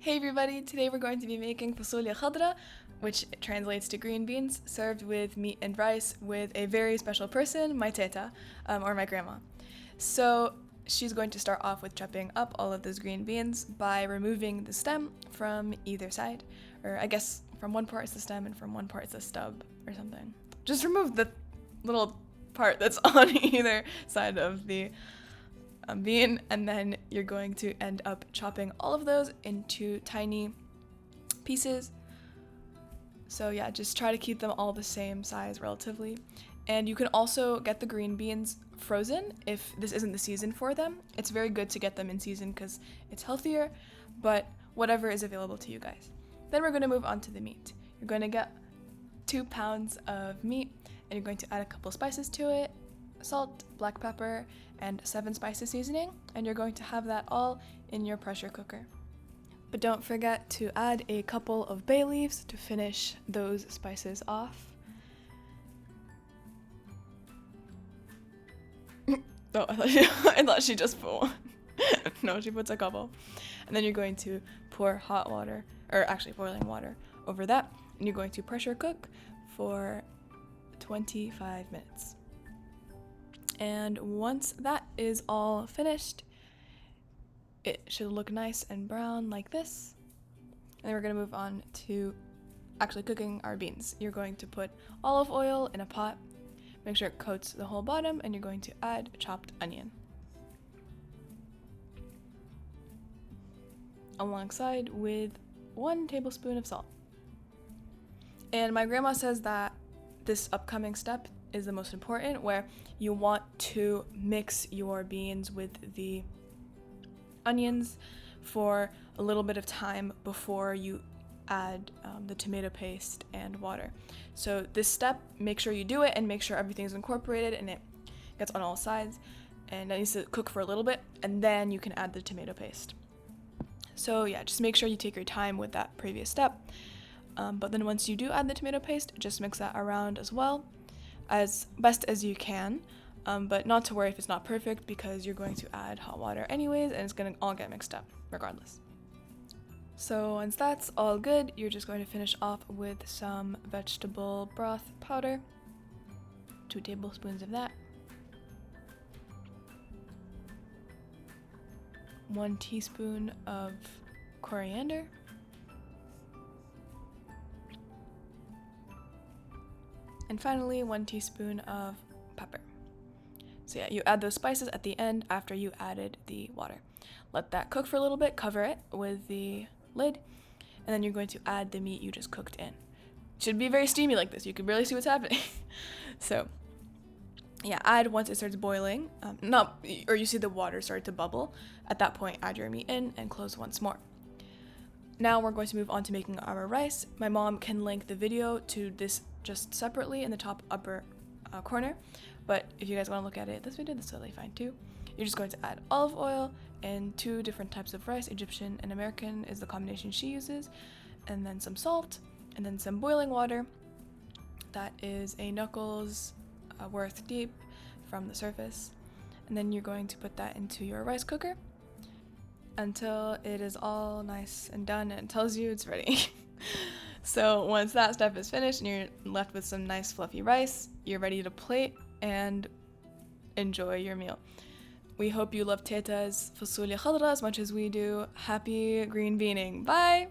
Hey everybody, today we're going to be making fasulya khadra, which translates to green beans, served with meat and rice with a very special person, my teta, or my grandma. So she's going to start off with chopping up all of those green beans by removing the stem from either side, or I guess from one part is the stem and from one part is the stub or something. Just remove the little part that's on either side of the bean, and then you're going to end up chopping all of those into tiny pieces. So yeah, just try to keep them all the same size relatively. And you can also get the green beans frozen if this isn't the season for them. It's very good to get them in season because it's healthier, but whatever is available to you guys. Then we're going to move on to the meat. You're going to get 2 pounds of meat, and you're going to add a couple spices to it, salt, black pepper, and 7 spices seasoning, and you're going to have that all in your pressure cooker. But don't forget to add a couple of bay leaves to finish those spices off. Oh, I thought she just put one. No, she puts a couple. And then you're going to pour hot water, or actually boiling water, over that, and you're going to pressure cook for 25 minutes. And once that is all finished, it should look nice and brown like this. And then we're going to move on to actually cooking our beans. You're going to put olive oil in a pot, make sure it coats the whole bottom, and you're going to add chopped onion alongside with 1 tablespoon of salt. And my grandma says that this upcoming step is the most important, where you want to mix your beans with the onions for a little bit of time before you add the tomato paste and water. So this step, make sure you do it and make sure everything's incorporated and it gets on all sides, and it needs to cook for a little bit, and then you can add the tomato paste. So yeah, just make sure you take your time with that previous step. But then once you do add the tomato paste, just mix that around as well, as best as you can, but not to worry if it's not perfect, because you're going to add hot water anyways and it's going to all get mixed up regardless. So once that's all good, you're just going to finish off with some vegetable broth powder, 2 tablespoons of that, 1 teaspoon of coriander, and finally 1 teaspoon of pepper. So yeah, you add those spices at the end after you added the water. Let that cook for a little bit, cover it with the lid, and then you're going to add the meat you just cooked in. It should be very steamy like this, you can barely see what's happening. So yeah, add once it starts boiling, or you see the water start to bubble. At that point, add your meat in and close once more. Now we're going to move on to making our rice. My mom can link the video to this just separately in the top upper corner, but if you guys want to look at it this video, that's totally fine too. You're just going to add olive oil and 2 different types of rice, Egyptian and American is the combination she uses, and then some salt, and then some boiling water that is a knuckles worth deep from the surface, and then you're going to put that into your rice cooker until it is all nice and done and it tells you it's ready. So once that step is finished and you're left with some nice fluffy rice, you're ready to plate and enjoy your meal. We hope you love Teta's fasulya khadra as much as we do. Happy green beaning. Bye!